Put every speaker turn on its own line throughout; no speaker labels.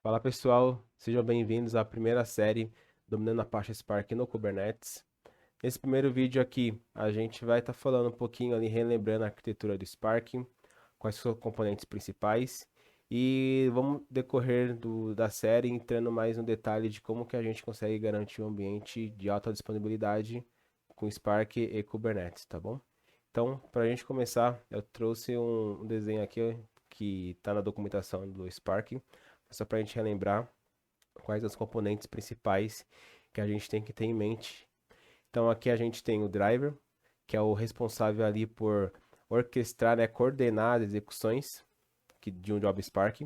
Fala pessoal, sejam bem-vindos à primeira série Dominando a Pasta Spark no Kubernetes. Nesse primeiro vídeo aqui, a gente vai estar falando um pouquinho ali, relembrando a arquitetura do Spark, quais são os componentes principais, e vamos decorrer da série entrando mais no detalhe de como que a gente consegue garantir um ambiente de alta disponibilidade com Spark e Kubernetes, tá bom? Então, para a gente começar, eu trouxe um desenho aqui que está na documentação do Spark, só para a gente relembrar quais os componentes principais que a gente tem que ter em mente. Então aqui a gente tem o driver, que é o responsável ali por orquestrar, né, coordenar as execuções de um job Spark,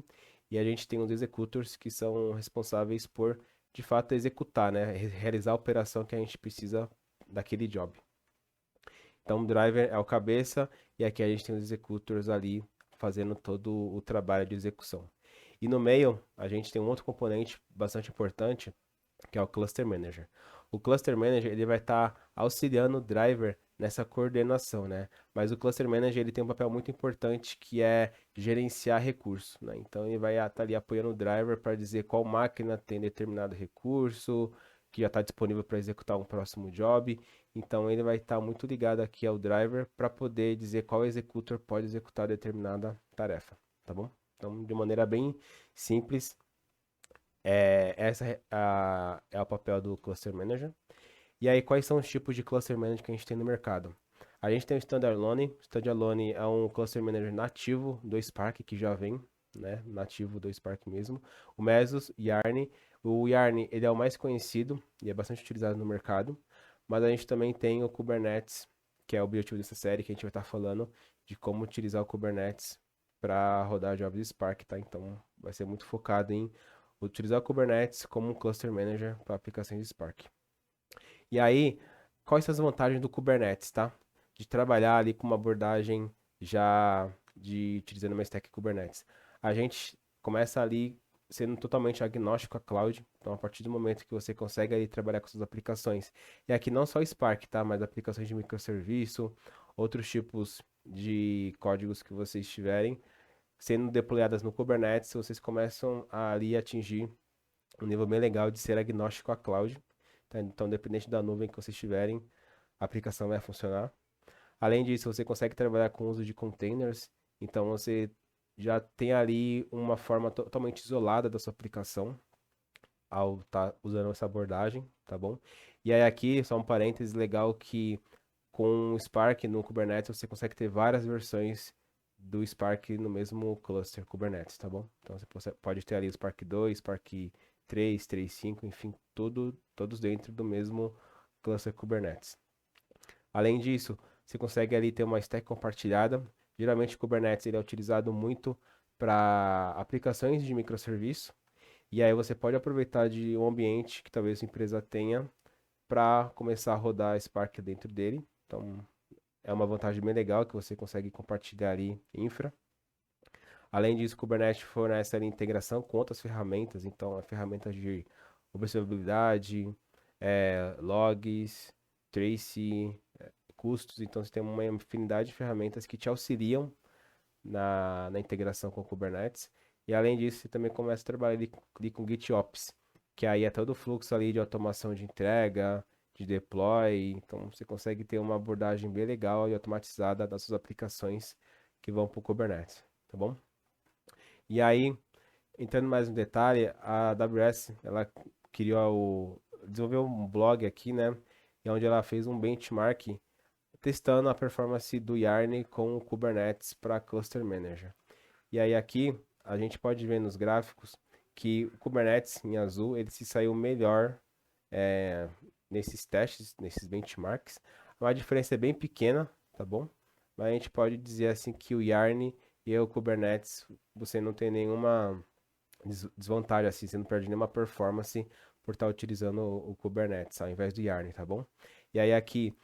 e a gente tem os executors que são responsáveis por de fato executar, né, realizar a operação que a gente precisa daquele job. Então o driver é o cabeça e aqui a gente tem os executors ali fazendo todo o trabalho de execução. E no meio, a gente tem um outro componente bastante importante, que é o Cluster Manager. O Cluster Manager ele vai estar auxiliando o driver nessa coordenação, né? Mas o Cluster Manager ele tem um papel muito importante que é gerenciar recurso, né? Então ele vai estar ali apoiando o driver para dizer qual máquina tem determinado recurso, que já está disponível para executar um próximo job. Então ele vai estar muito ligado aqui ao driver para poder dizer qual executor pode executar determinada tarefa, tá bom? Então, de maneira bem simples, essa é o papel do Cluster Manager. E aí, quais são os tipos de Cluster Manager que a gente tem no mercado? A gente tem o Standalone. O Standalone é um Cluster Manager nativo do Spark, que já vem, né, nativo do Spark mesmo. O Mesos, Yarn. O Yarn, ele é o mais conhecido e é bastante utilizado no mercado. Mas a gente também tem o Kubernetes, que é o objetivo dessa série, que a gente vai estar falando de como utilizar o Kubernetes para rodar jobs Spark, tá? Então, vai ser muito focado em utilizar o Kubernetes como um Cluster Manager para aplicações de Spark. E aí, quais são as vantagens do Kubernetes, tá? De trabalhar ali com uma abordagem já de utilizando uma stack Kubernetes. A gente começa ali sendo totalmente agnóstico à cloud. Então, a partir do momento que você consegue ali trabalhar com suas aplicações, e aqui não só Spark, tá? Mas aplicações de microserviço, outros tipos de códigos que vocês tiverem, sendo deployadas no Kubernetes, vocês começam a ali atingir um nível bem legal de ser agnóstico à cloud. Tá? Então, dependente da nuvem que vocês tiverem, a aplicação vai funcionar. Além disso, você consegue trabalhar com o uso de containers. Então, você já tem ali uma forma totalmente isolada da sua aplicação ao estar usando essa abordagem, tá bom? E aí aqui, só um parênteses legal que com o Spark no Kubernetes você consegue ter várias versões do Spark no mesmo cluster Kubernetes, tá bom? Então você pode ter ali o Spark 2, Spark 3, 3, 5, enfim, todos dentro do mesmo cluster Kubernetes. Além disso, você consegue ali ter uma stack compartilhada. Geralmente o Kubernetes ele é utilizado muito para aplicações de microserviço. E aí você pode aproveitar de um ambiente que talvez a empresa tenha para começar a rodar Spark dentro dele. Então, é uma vantagem bem legal que você consegue compartilhar ali infra. Além disso, o Kubernetes fornece ali integração com outras ferramentas, então ferramentas de observabilidade, logs, trace, custos. Então você tem uma infinidade de ferramentas que te auxiliam na integração com o Kubernetes. E além disso, você também começa a trabalhar ali com GitOps, que aí é todo o fluxo ali de automação de entrega, de deploy. Então você consegue ter uma abordagem bem legal e automatizada das suas aplicações que vão para o Kubernetes, tá bom? E aí, entrando mais no detalhe, a AWS, ela desenvolveu um blog aqui, né? E onde ela fez um benchmark testando a performance do Yarn com o Kubernetes para Cluster Manager. E aí aqui a gente pode ver nos gráficos que o Kubernetes em azul ele se saiu melhor é, nesses testes, nesses benchmarks. A diferença é bem pequena, tá bom? Mas a gente pode dizer assim que o Yarn e o Kubernetes você não tem nenhuma desvantagem assim, você não perde nenhuma performance por estar utilizando o Kubernetes ao invés do Yarn, tá bom? E aí aqui,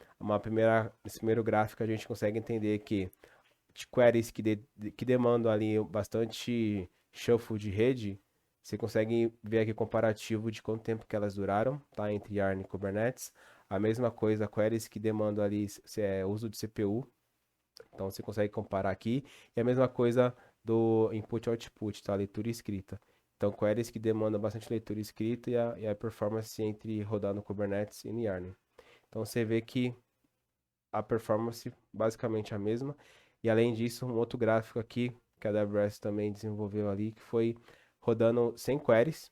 nesse primeiro gráfico a gente consegue entender que de queries que demandam ali bastante shuffle de rede, você consegue ver aqui o comparativo de quanto tempo que elas duraram, tá? Entre Yarn e Kubernetes. A mesma coisa, queries que demandam ali uso de CPU, então você consegue comparar aqui. E a mesma coisa do input-output, tá? Leitura e escrita. Então, queries que demandam bastante leitura escrita e a performance entre rodar no Kubernetes e no Yarn. Então, você vê que a performance basicamente é a mesma. E além disso, um outro gráfico aqui que a AWS também desenvolveu ali, que foi rodando 100 queries.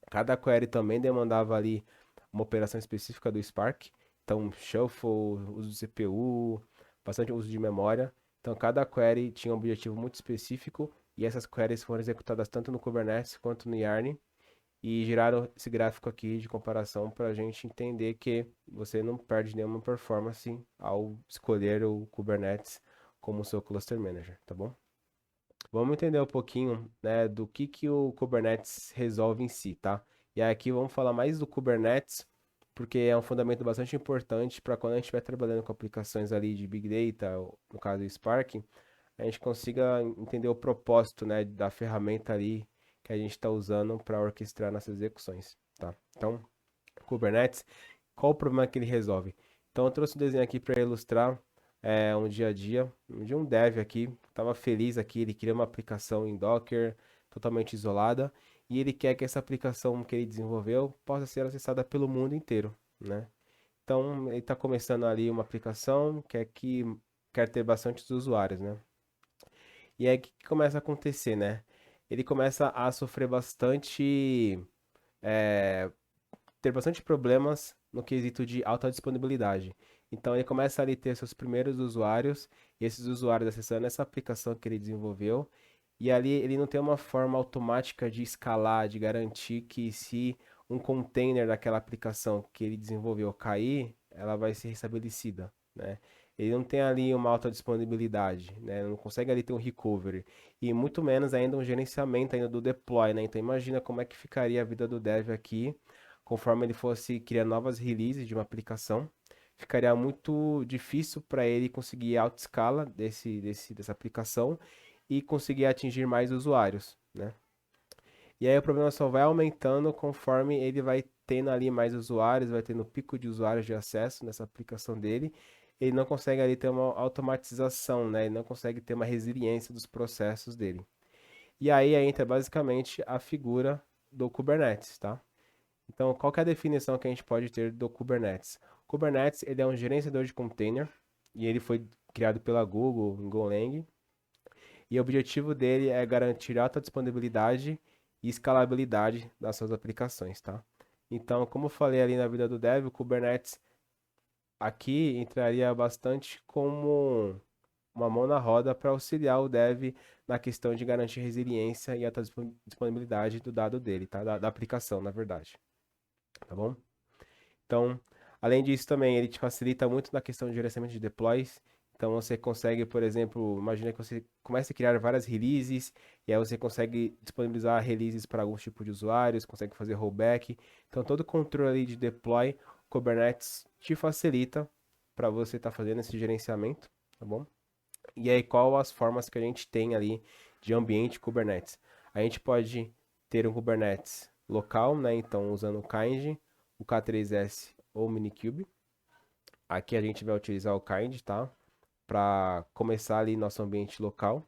Cada query também demandava ali uma operação específica do Spark. Então, shuffle, uso de CPU, bastante uso de memória. Então, cada query tinha um objetivo muito específico e essas queries foram executadas tanto no Kubernetes quanto no Yarn e geraram esse gráfico aqui de comparação para a gente entender que você não perde nenhuma performance ao escolher o Kubernetes como seu cluster manager, tá bom? Vamos entender um pouquinho, né, do que o Kubernetes resolve em si, tá? E aqui vamos falar mais do Kubernetes, porque é um fundamento bastante importante para quando a gente estiver trabalhando com aplicações ali de Big Data, ou no caso do Spark, a gente consiga entender o propósito, né, da ferramenta ali que a gente está usando para orquestrar nossas execuções, tá? Então, Kubernetes, qual o problema que ele resolve? Então, eu trouxe um desenho aqui para ilustrar um dia a dia de um dev aqui, estava feliz aqui, ele queria uma aplicação em Docker, totalmente isolada, e ele quer que essa aplicação que ele desenvolveu possa ser acessada pelo mundo inteiro, né? Então, ele está começando ali uma aplicação, quer ter bastantes usuários, né? E aí, o que começa a acontecer, né? Ele começa a sofrer bastante, é, ter bastante problemas no quesito de alta disponibilidade. Então, ele começa ali a ter seus primeiros usuários, e esses usuários acessando essa aplicação que ele desenvolveu, e ali ele não tem uma forma automática de escalar, de garantir que se um container daquela aplicação que ele desenvolveu cair, ela vai ser restabelecida, né? Ele não tem ali uma alta disponibilidade, né? Não consegue ali ter um recovery e muito menos ainda um gerenciamento ainda do deploy, né? Então imagina como é que ficaria a vida do dev aqui, conforme ele fosse criar novas releases de uma aplicação, ficaria muito difícil para ele conseguir alta escala dessa aplicação e conseguir atingir mais usuários, né? E aí o problema só vai aumentando conforme ele vai tendo ali mais usuários, vai tendo pico de usuários de acesso nessa aplicação dele. Ele não consegue ali ter uma automatização, né? Ele não consegue ter uma resiliência dos processos dele. E aí entra basicamente a figura do Kubernetes, tá? Então, qual que é a definição que a gente pode ter do Kubernetes? O Kubernetes, ele é um gerenciador de container e ele foi criado pela Google em Golang. E o objetivo dele é garantir alta disponibilidade e escalabilidade das suas aplicações, tá? Então, como eu falei ali na vida do dev, o Kubernetes aqui entraria bastante como uma mão na roda para auxiliar o dev na questão de garantir resiliência e alta disponibilidade do dado dele, tá? Da aplicação, na verdade, tá bom? Então, além disso também, ele te facilita muito na questão de gerenciamento de deploys. Então, você consegue, por exemplo, imagina que você comece a criar várias releases, e aí você consegue disponibilizar releases para alguns tipos de usuários, consegue fazer rollback. Então, todo o controle ali de deploy, Kubernetes te facilita para você estar fazendo esse gerenciamento, tá bom? E aí, qual as formas que a gente tem ali de ambiente Kubernetes? A gente pode ter um Kubernetes local, né? Então, usando o Kind, o K3S ou o Minikube. Aqui a gente vai utilizar o Kind, tá? Para começar ali nosso ambiente local.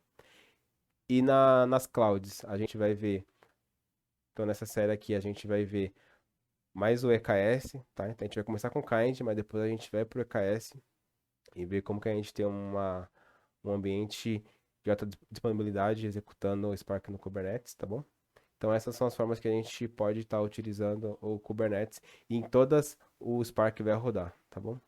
E nas clouds, a gente vai ver. Então, nessa série aqui, a gente vai ver mais o EKS, tá? Então, a gente vai começar com o Kind, mas depois a gente vai para o EKS e ver como que a gente tem um ambiente de alta disponibilidade executando o Spark no Kubernetes, tá bom? Então essas são as formas que a gente pode estar utilizando o Kubernetes e em todas o Spark vai rodar, tá bom?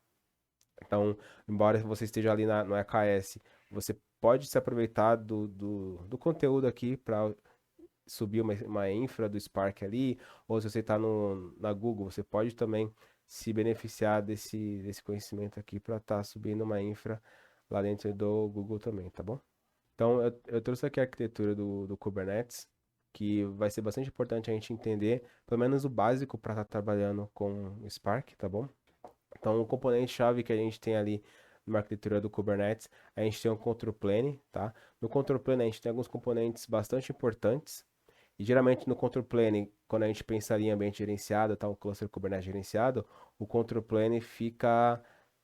Então, embora você esteja ali no EKS, você pode se aproveitar do conteúdo aqui para subir uma infra do Spark ali, ou se você está na Google, você pode também se beneficiar desse conhecimento aqui para estar subindo uma infra lá dentro do Google também, tá bom? Então, eu trouxe aqui a arquitetura do Kubernetes, que vai ser bastante importante a gente entender, pelo menos o básico para estar trabalhando com o Spark, tá bom? Então, o componente-chave que a gente tem ali na arquitetura do Kubernetes, a gente tem o control plane, tá? No control plane a gente tem alguns componentes bastante importantes, e geralmente no control plane, quando a gente pensa ali em ambiente gerenciado, tá? Um cluster Kubernetes gerenciado, o control plane fica,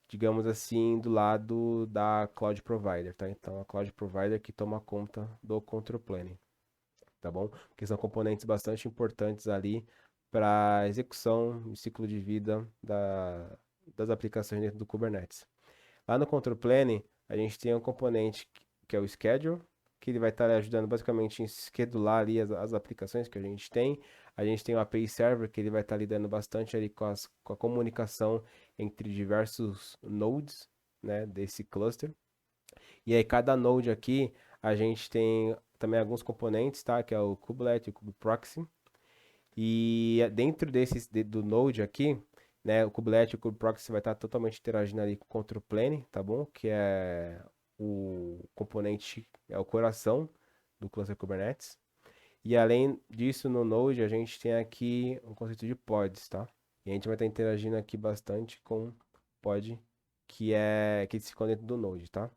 digamos assim, do lado da cloud provider, tá? Então, a cloud provider que toma conta do control plane. tá bom? Porque são componentes bastante importantes ali para a execução e ciclo de vida das aplicações dentro do Kubernetes. Lá no Control Plane, a gente tem um componente que é o Schedule, que ele vai estar ajudando basicamente em schedular ali as aplicações que a gente tem. A gente tem o API Server, que ele vai estar lidando bastante ali com a comunicação entre diversos nodes, né, desse cluster. E aí cada node aqui, a gente tem também alguns componentes, tá? Que é o Kubelet e o kubeproxy. E dentro do node aqui, né, o kubelet e o kubeproxy vai estar totalmente interagindo ali com o control plane, tá bom? Que é o componente, é o coração do cluster Kubernetes. E além disso, no Node, a gente tem aqui um conceito de pods, tá? E a gente vai estar interagindo aqui bastante com pod, que se conecta dentro do Node, tá?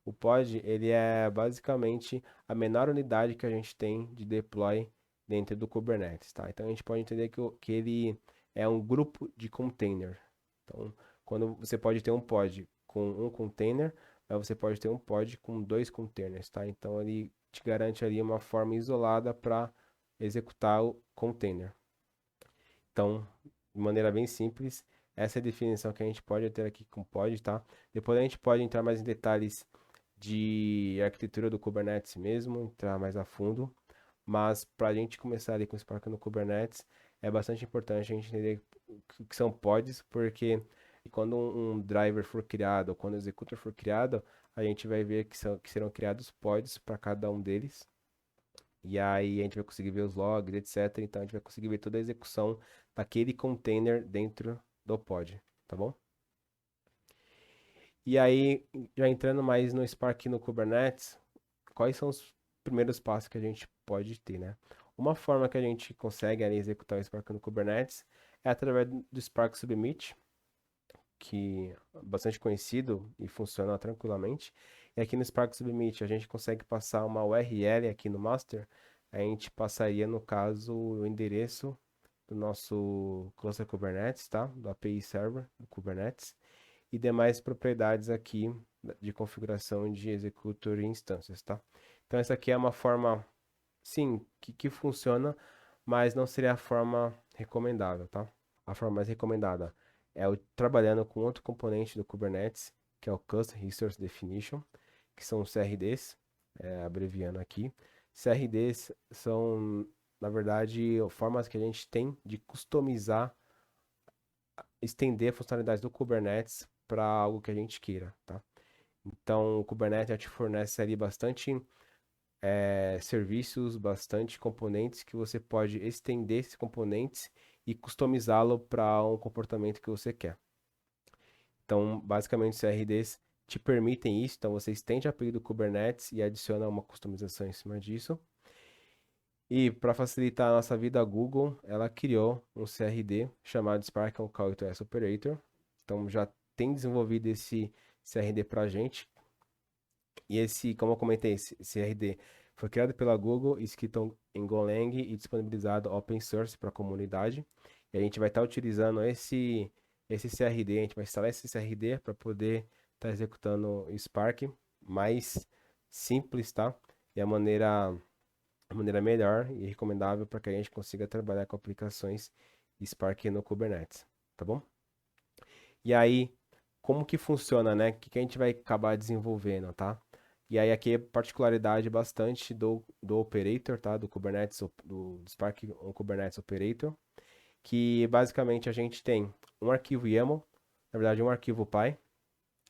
O pod, ele é basicamente a menor unidade que a gente tem de deploy dentro do Kubernetes, tá? Então a gente pode entender que ele é um grupo de container. Então, quando você pode ter um pod com um container, mas você pode ter um pod com dois containers, tá? Então ele te garante ali uma forma isolada para executar o container. Então, de maneira bem simples, essa é a definição que a gente pode ter aqui com pod, tá? Depois a gente pode entrar mais em detalhes de arquitetura do Kubernetes mesmo, entrar mais a fundo. Mas para a gente começar ali com o Spark no Kubernetes, é bastante importante a gente entender o que são pods, porque quando um driver for criado, ou quando o executor for criado, a gente vai ver que serão criados pods para cada um deles. E aí a gente vai conseguir ver os logs, etc. Então a gente vai conseguir ver toda a execução daquele container dentro do pod, tá bom? E aí, já entrando mais no Spark no Kubernetes, quais são os primeiros passos que a gente pode ter, né? Uma forma que a gente consegue ali, executar o Spark no Kubernetes é através do Spark Submit, que é bastante conhecido e funciona tranquilamente. E aqui no Spark Submit a gente consegue passar uma URL aqui no master, a gente passaria, no caso, o endereço do nosso cluster Kubernetes, tá? Do API Server do Kubernetes e demais propriedades aqui de configuração de executor e instâncias, tá? Então essa aqui é uma forma, sim, que funciona, mas não seria a forma recomendável, tá? A forma mais recomendada é o trabalhando com outro componente do Kubernetes, que é o Custom Resource Definition, que são os CRDs, abreviando aqui. CRDs são, na verdade, formas que a gente tem de customizar, estender funcionalidades do Kubernetes para algo que a gente queira, tá? Então, o Kubernetes já te fornece ali bastante serviços, bastante componentes que você pode estender esses componentes e customizá-lo para um comportamento que você quer. Então, basicamente, os CRDs te permitem isso. Então, você estende a API do Kubernetes e adiciona uma customização em cima disso. E para facilitar a nossa vida, a Google, ela criou um CRD chamado Spark on Call to S Operator. Então, já tem desenvolvido esse CRD para a gente. E esse, como eu comentei, esse CRD foi criado pela Google, escrito em Golang e disponibilizado open source para a comunidade. E a gente vai estar utilizando esse CRD, a gente vai instalar esse CRD para poder estar executando o Spark mais simples, tá? E a maneira melhor e recomendável para que a gente consiga trabalhar com aplicações Spark no Kubernetes, tá bom? E aí, como que funciona, né? O que a gente vai acabar desenvolvendo, tá? E aí aqui é particularidade bastante do operator, tá? Do Kubernetes, do Spark on Kubernetes Operator, que basicamente a gente tem um arquivo YAML, na verdade um arquivo Py.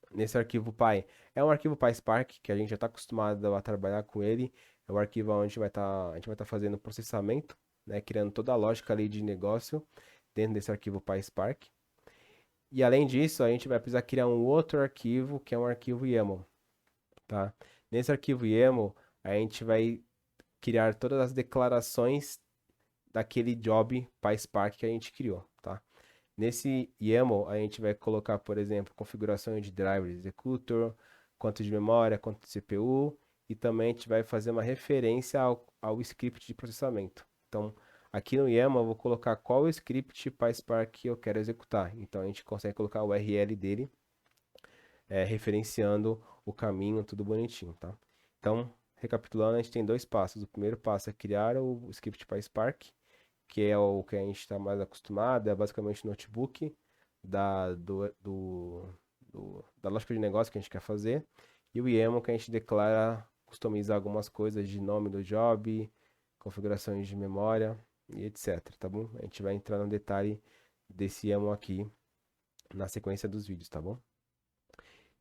Nesse arquivo Py é um arquivo PySpark, que a gente já está acostumado a trabalhar com ele. É o arquivo onde a gente vai estar fazendo processamento, né? Criando toda a lógica ali de negócio dentro desse arquivo PySpark. E além disso, a gente vai precisar criar um outro arquivo, que é um arquivo YAML, tá? Nesse arquivo YAML, a gente vai criar todas as declarações daquele job PySpark que a gente criou, tá? Nesse YAML, a gente vai colocar, por exemplo, configuração de driver executor, quanto de memória, quanto de CPU, e também a gente vai fazer uma referência ao script de processamento. Então, aqui no YAML eu vou colocar qual o script PySpark que eu quero executar. Então, a gente consegue colocar o URL dele, referenciando o caminho, tudo bonitinho, tá? Então, recapitulando, a gente tem dois passos. O primeiro passo é criar o script para Spark, que é o que a gente está mais acostumado, é basicamente o notebook da lógica de negócio que a gente quer fazer, e o YAML que a gente declara customizar algumas coisas de nome do job, configurações de memória e etc, tá bom? A gente vai entrar no detalhe desse YAML aqui na sequência dos vídeos, tá bom?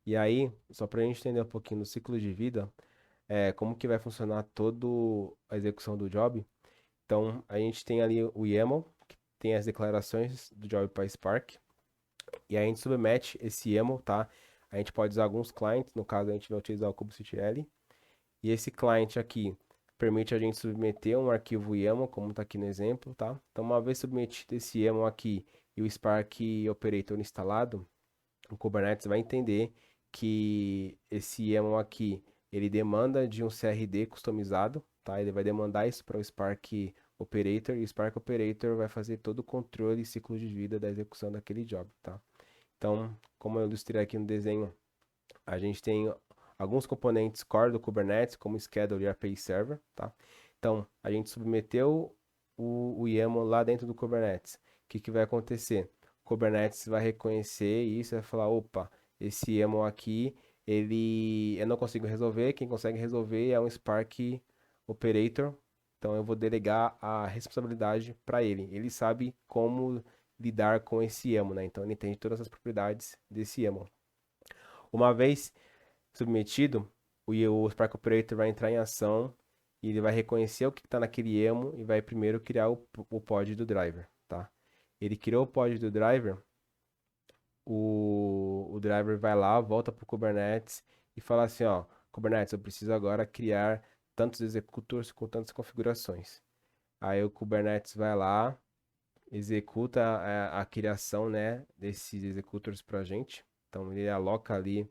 E aí, só para a gente entender um pouquinho do ciclo de vida, como que vai funcionar toda a execução do job. Então, a gente tem ali o YAML, que tem as declarações do job para Spark, e a gente submete esse YAML, tá? A gente pode usar alguns clients, no caso a gente vai utilizar o kubectl, e esse client aqui permite a gente submeter um arquivo YAML, como está aqui no exemplo, tá? Então, uma vez submetido esse YAML aqui e o Spark Operator instalado, o Kubernetes vai entender que esse YAML aqui, ele demanda de um CRD customizado, tá? Ele vai demandar isso para o Spark Operator, e o Spark Operator vai fazer todo o controle e ciclo de vida da execução daquele job, tá? Então, como eu ilustrei aqui no desenho, a gente tem alguns componentes core do Kubernetes, como Schedule e API Server, tá? Então, a gente submeteu o YAML lá dentro do Kubernetes. O que que vai acontecer? O Kubernetes vai reconhecer isso e vai falar, opa, esse YAML aqui, eu não consigo resolver, quem consegue resolver é um Spark Operator, então eu vou delegar a responsabilidade para ele. Ele sabe como lidar com esse YAML, né? Então ele entende todas as propriedades desse YAML. Uma vez submetido, o Spark Operator vai entrar em ação e ele vai reconhecer o que está naquele YAML e vai primeiro criar o pod do driver, tá? Ele criou o pod do driver, o driver vai lá, volta para o Kubernetes e fala assim, ó, Kubernetes, eu preciso agora criar tantos executors com tantas configurações. Aí o Kubernetes vai lá, executa a criação, né, desses executors para a gente. Então ele aloca ali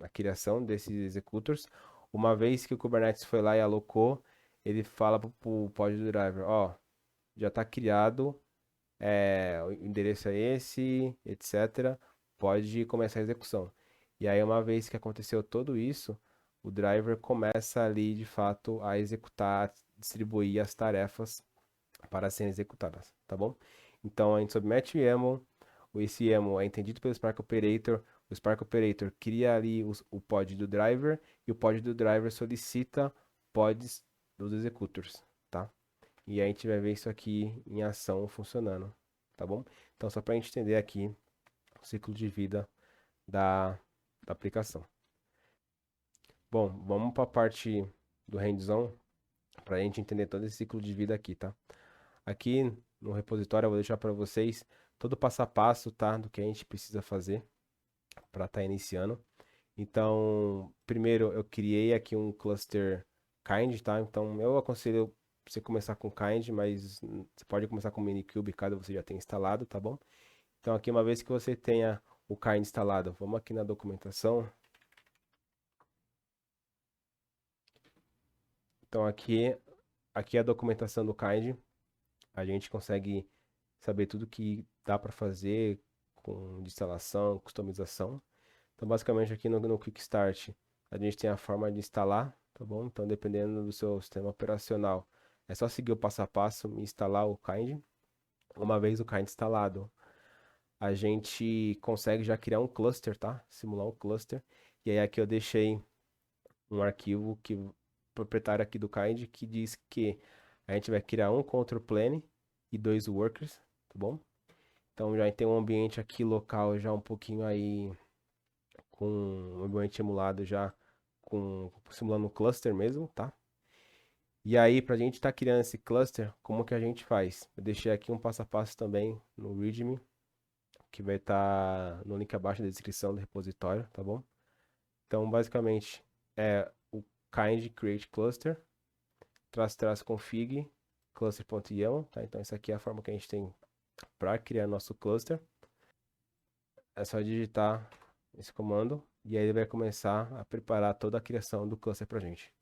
a criação desses executors. Uma vez que o Kubernetes foi lá e alocou, ele fala para o pod do driver, ó, já está criado, o endereço é esse, etc. Pode começar a execução. E aí, uma vez que aconteceu tudo isso, o driver começa ali, de fato, a executar, distribuir as tarefas para serem executadas, tá bom? Então, a gente submete o YAML, esse YAML é entendido pelo Spark Operator, o Spark Operator cria ali o pod do driver e o pod do driver solicita pods dos executors, tá? E a gente vai ver isso aqui em ação funcionando, tá bom? Então, só para a gente entender aqui o ciclo de vida da, da aplicação. Bom, vamos para a parte do hands-on para a gente entender todo esse ciclo de vida aqui, tá? Aqui no repositório eu vou deixar para vocês todo o passo a passo, tá? Do que a gente precisa fazer para estar iniciando. Então, primeiro eu criei aqui um cluster kind, tá? Então, eu aconselho você começar com kind, mas você pode começar com Minikube caso você já tenha instalado, tá bom? Então, aqui uma vez que você tenha o kind instalado, vamos aqui na documentação. Então, aqui é a documentação do kind. A gente consegue saber tudo que dá para fazer com de instalação, customização. Então, basicamente, aqui no Quick Start, a gente tem a forma de instalar, tá bom? Então, dependendo do seu sistema operacional, é só seguir o passo a passo e instalar o Kind. Uma vez o Kind instalado, a gente consegue já criar um cluster, tá? Simular um cluster. E aí, aqui eu deixei um arquivo proprietário aqui do Kind que diz que a gente vai criar um control plane e dois workers, tá bom? Então já tem um ambiente aqui local já um pouquinho aí com um ambiente emulado já simulando um cluster mesmo, tá? E aí, para a gente estar criando esse cluster, como que a gente faz? Eu deixei aqui um passo a passo também no README, que vai estar no link abaixo da descrição do repositório, tá bom? Então, basicamente, é o kind create cluster, --config cluster.yaml, tá? Então, essa aqui é a forma que a gente tem para criar nosso cluster. É só digitar esse comando e aí ele vai começar a preparar toda a criação do cluster para a gente.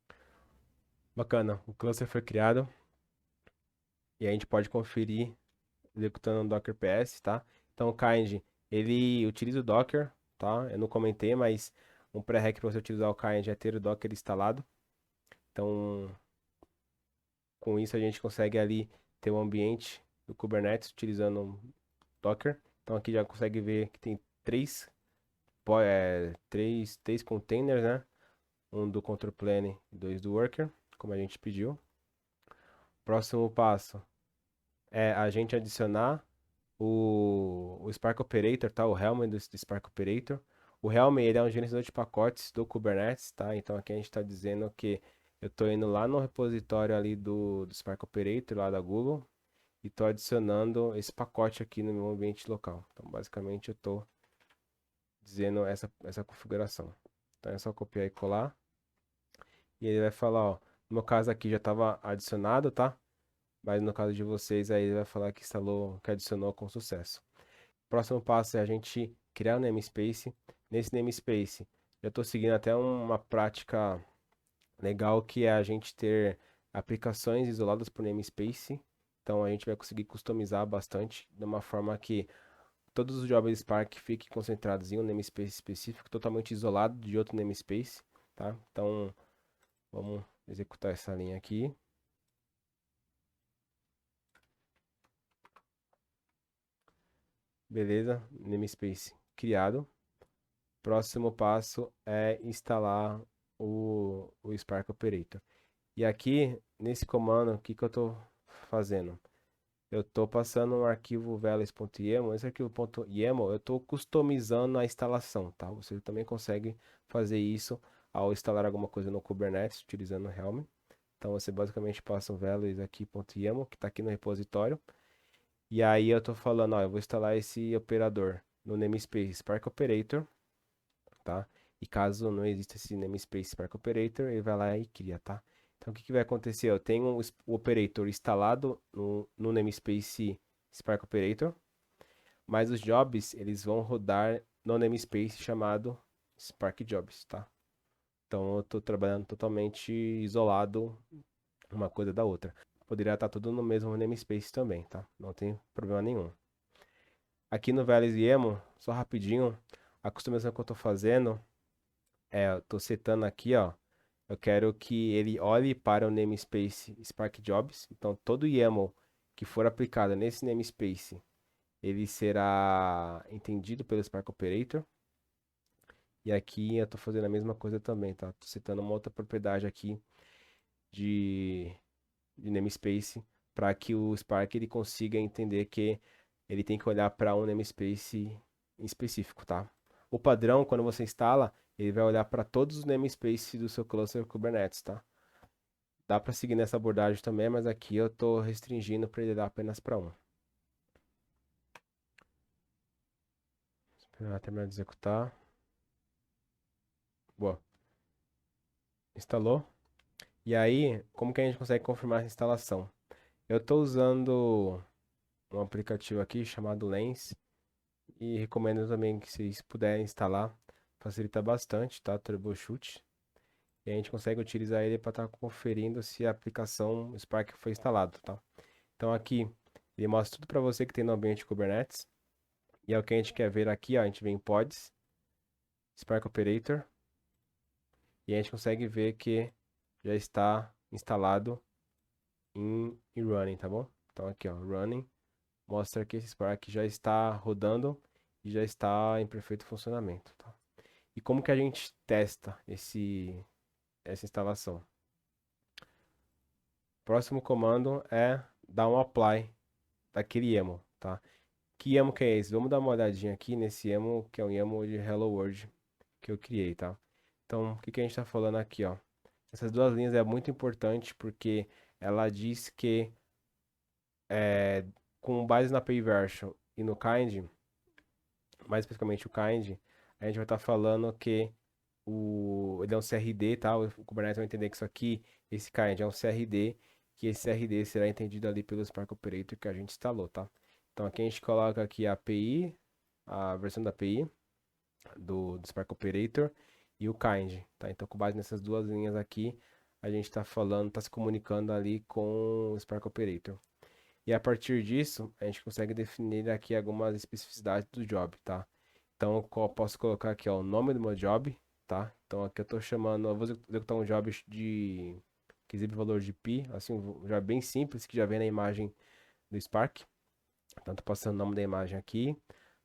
Bacana, o cluster foi criado e a gente pode conferir executando o Docker PS, tá? Então o Kind, ele utiliza o Docker, tá? Eu não comentei, mas um pré-req para você utilizar o Kind é ter o Docker instalado, Então, com isso a gente consegue ali ter um ambiente do Kubernetes utilizando um Docker. Então aqui já consegue ver que tem três containers, né? Um do control plane e dois do worker, como a gente pediu. Próximo passo é a gente adicionar o Spark Operator, tá? O Helm do Spark Operator. O Helm, ele é um gerenciador de pacotes do Kubernetes, tá? Então aqui a gente está dizendo que eu estou indo lá no repositório ali do Spark Operator, lá da Google, e estou adicionando esse pacote aqui no meu ambiente local. Então, basicamente, eu estou dizendo essa configuração. Então, é só copiar e colar. E ele vai falar, ó, no meu caso aqui já estava adicionado, tá? Mas no caso de vocês, aí ele vai falar que instalou, que adicionou com sucesso. Próximo passo é a gente criar um namespace. Nesse namespace, eu estou seguindo até uma prática legal que é a gente ter aplicações isoladas por namespace. Então a gente vai conseguir customizar bastante de uma forma que todos os jobs Spark fiquem concentrados em um namespace específico, totalmente isolado de outro namespace, tá? Então vamos executar essa linha aqui. Beleza, namespace criado. Próximo passo é instalar o Spark Operator. E aqui, nesse comando, o que que eu estou fazendo? Eu estou passando um arquivo velas.yaml. Esse arquivo.yaml eu estou customizando a instalação, tá? Você também consegue fazer isso ao instalar alguma coisa no Kubernetes utilizando o Helm. Então você basicamente passa o velas aqui.yaml, que está aqui no repositório. E aí eu estou falando, ó, eu vou instalar esse operador no namespace Spark Operator, tá? E caso não exista esse namespace Spark Operator, ele vai lá e cria, tá? Então, o que que vai acontecer? Eu tenho o operator instalado no namespace Spark Operator, mas os jobs, eles vão rodar no namespace chamado Spark Jobs, tá? Então, eu estou trabalhando totalmente isolado uma coisa da outra. Poderia estar tudo no mesmo namespace também, tá? Não tem problema nenhum. Aqui no Veles YAML, só rapidinho, a customização que eu estou fazendo eu tô setando aqui, ó. Eu quero que ele olhe para o namespace Spark Jobs. Então, todo YAML que for aplicado nesse namespace, ele será entendido pelo Spark Operator. E aqui eu tô fazendo a mesma coisa também, tá? Tô setando uma outra propriedade aqui de, de namespace para que o Spark ele consiga entender que ele tem que olhar para um namespace em específico, tá? O padrão, quando você instala, ele vai olhar para todos os namespaces do seu cluster Kubernetes, tá? Dá para seguir nessa abordagem também, mas aqui eu estou restringindo para ele dar apenas para um. Esperar terminar de executar. Boa. Instalou. E aí, como que a gente consegue confirmar essa instalação? Eu estou usando um aplicativo aqui chamado Lens e recomendo também que vocês puderem instalar. Facilita bastante, tá? Troubleshoot. E a gente consegue utilizar ele para estar conferindo se a aplicação Spark foi instalada, tá? Então aqui ele mostra tudo para você que tem no ambiente Kubernetes. E é o que a gente quer ver aqui, ó, a gente vem em pods, Spark Operator, e a gente consegue ver que já está instalado em running, tá bom? Então aqui, ó, running, mostra que esse Spark já está rodando e já está em perfeito funcionamento, tá? E como que a gente testa essa instalação? Próximo comando é dar um apply daquele YAML, tá? Que YAML que é esse? Vamos dar uma olhadinha aqui nesse YAML, que é um YAML de Hello World que eu criei, tá? Então, o que que a gente está falando aqui, ó? Essas duas linhas é muito importante porque ela diz que com base na API version e no kind, mais especificamente o kind, a gente vai estar falando que ele é um CRD, tá? O Kubernetes vai entender que isso aqui, esse kind é um CRD, que esse CRD será entendido ali pelo Spark Operator que a gente instalou, tá? Então aqui a gente coloca aqui a API, a versão da API do Spark Operator e o kind, tá? Então com base nessas duas linhas aqui, a gente está falando, está se comunicando ali com o Spark Operator. E a partir disso, a gente consegue definir aqui algumas especificidades do job, tá? Então, eu posso colocar aqui, ó, o nome do meu job, tá? Então, aqui eu tô chamando, eu vou executar um job de que exibe o valor de pi, assim, já bem simples, que já vem na imagem do Spark. Então, tô passando o nome da imagem aqui.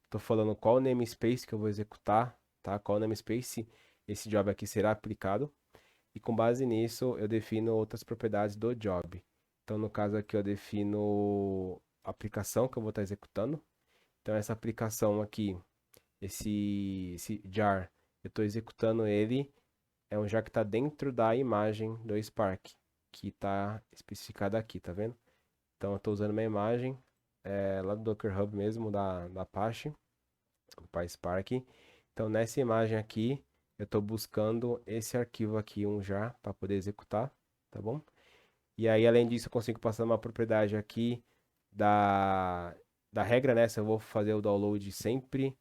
Tô falando qual namespace que eu vou executar, tá? Qual namespace esse job aqui será aplicado. E com base nisso, eu defino outras propriedades do job. Então, no caso aqui, eu defino a aplicação que eu vou estar executando. Então, essa aplicação aqui, esse jar, eu estou executando ele, é um jar que está dentro da imagem do Spark, que está especificada aqui, tá vendo? Então, eu estou usando uma imagem lá do Docker Hub mesmo, da Apache, do PySpark. Então, nessa imagem aqui, eu estou buscando esse arquivo aqui, um jar, para poder executar, tá bom? E aí, além disso, eu consigo passar uma propriedade aqui da regra, né? Se eu vou fazer o download sempre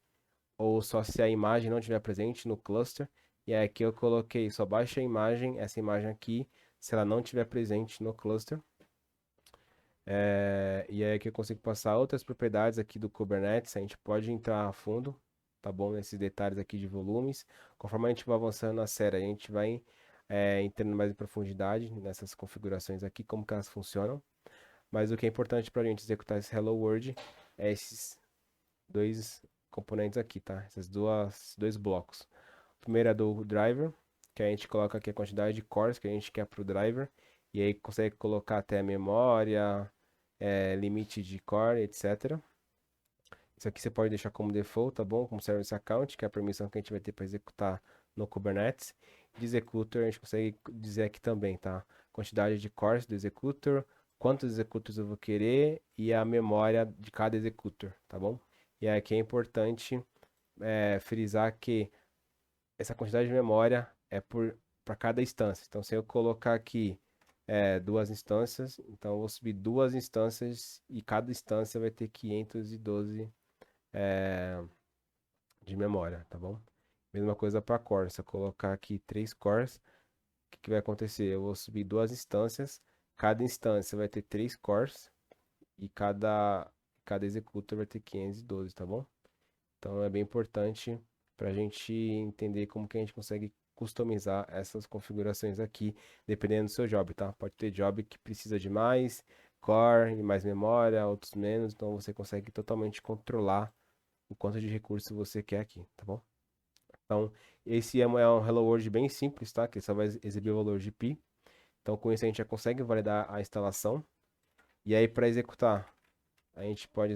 ou só se a imagem não estiver presente no cluster. E aí aqui eu coloquei só baixa a imagem, essa imagem aqui, se ela não estiver presente no cluster. E aí aqui eu consigo passar outras propriedades aqui do Kubernetes, a gente pode entrar a fundo, tá bom? Nesses detalhes aqui de volumes. Conforme a gente vai avançando na série, a gente vai entrando mais em profundidade nessas configurações aqui, como que elas funcionam. Mas o que é importante para a gente executar esse Hello World é esses dois componentes aqui, tá? Esses dois blocos. O primeiro é do driver, que a gente coloca aqui a quantidade de cores que a gente quer para o driver. E aí consegue colocar até a memória, limite de core, etc. Isso aqui você pode deixar como default, tá bom? Como service account, que é a permissão que a gente vai ter para executar no Kubernetes. De executor, a gente consegue dizer aqui também, tá? Quantidade de cores do executor, quantos executors eu vou querer e a memória de cada executor, tá bom? E aqui é importante frisar que essa quantidade de memória é para cada instância. Então, se eu colocar aqui duas instâncias, então eu vou subir duas instâncias e cada instância vai ter 512 de memória, tá bom? Mesma coisa para core. Se eu colocar aqui 3 cores, o que vai acontecer? Eu vou subir duas instâncias, cada instância vai ter 3 cores e cada executor vai ter 512, tá bom? Então é bem importante para a gente entender como que a gente consegue customizar essas configurações aqui, dependendo do seu job, tá? Pode ter job que precisa de mais core e mais memória, outros menos, então você consegue totalmente controlar o quanto de recurso você quer aqui, tá bom? Então, esse é um Hello World bem simples, tá? Que só vai exibir o valor de pi. Então, com isso a gente já consegue validar a instalação. E aí, para executar, a gente pode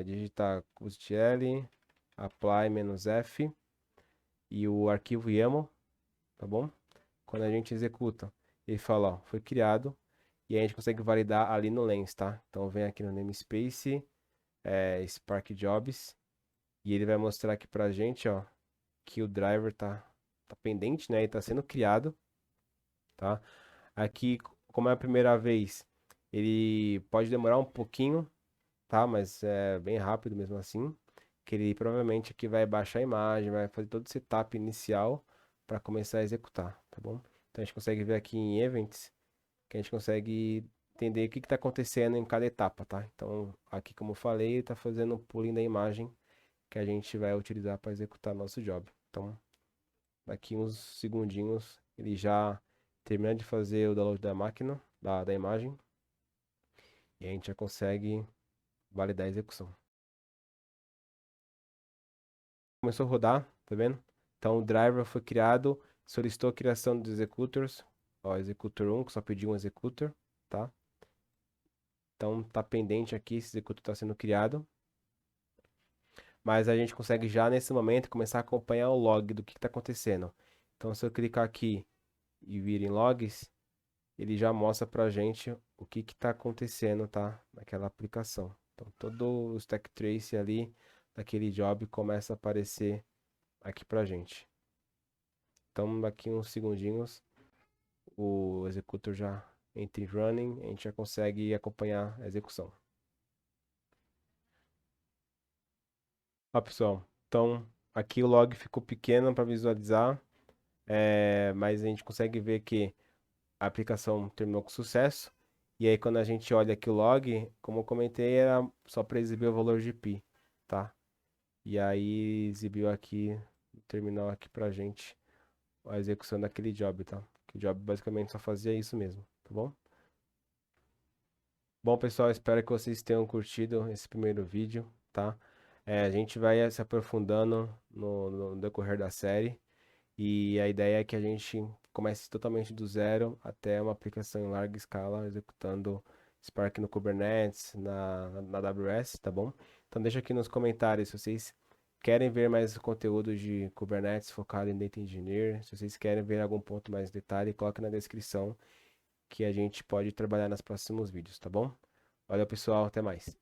digitar custl apply-f e o arquivo YAML, tá bom? Quando a gente executa, ele fala, ó, foi criado, e a gente consegue validar ali no Lens, tá? Então vem aqui no namespace, Spark Jobs, e ele vai mostrar aqui pra gente, ó, que o driver tá pendente, né? E tá sendo criado, tá? Aqui, como é a primeira vez, ele pode demorar um pouquinho, tá? Mas é bem rápido mesmo assim. Que ele provavelmente aqui vai baixar a imagem, vai fazer todo o setup inicial para começar a executar, tá bom? Então a gente consegue ver aqui em Events que a gente consegue entender o que está acontecendo em cada etapa, tá? Então aqui, como eu falei, ele está fazendo um pooling da imagem que a gente vai utilizar para executar nosso job. Então daqui uns segundinhos ele já termina de fazer o download da máquina, da imagem, e a gente já consegue validar a execução. Começou a rodar, tá vendo? Então o driver foi criado, solicitou a criação dos executors, ó, executor 1, que só pediu um executor, tá? Então tá pendente aqui, esse executor está sendo criado. Mas a gente consegue já nesse momento começar a acompanhar o log do que está acontecendo. Então se eu clicar aqui e vir em logs, ele já mostra pra gente o que está acontecendo, tá? Naquela aplicação. Então todo o stack trace ali daquele job começa a aparecer aqui pra gente. Então daqui uns segundinhos o executor já entra em running, a gente já consegue acompanhar a execução. Ó, pessoal, então aqui o log ficou pequeno para visualizar, mas a gente consegue ver que a aplicação terminou com sucesso. E aí quando a gente olha aqui o log, como eu comentei, era só para exibir o valor de pi, tá? E aí exibiu aqui, no terminal aqui pra gente a execução daquele job, tá? Que o job basicamente só fazia isso mesmo, tá bom? Bom, pessoal, espero que vocês tenham curtido esse primeiro vídeo, tá? A gente vai se aprofundando no decorrer da série e a ideia é que a gente comece totalmente do zero até uma aplicação em larga escala, executando Spark no Kubernetes, na AWS, tá bom? Então deixa aqui nos comentários se vocês querem ver mais conteúdo de Kubernetes focado em Data Engineer, se vocês querem ver algum ponto mais em detalhe, coloque na descrição que a gente pode trabalhar nos próximos vídeos, tá bom? Valeu, pessoal, até mais.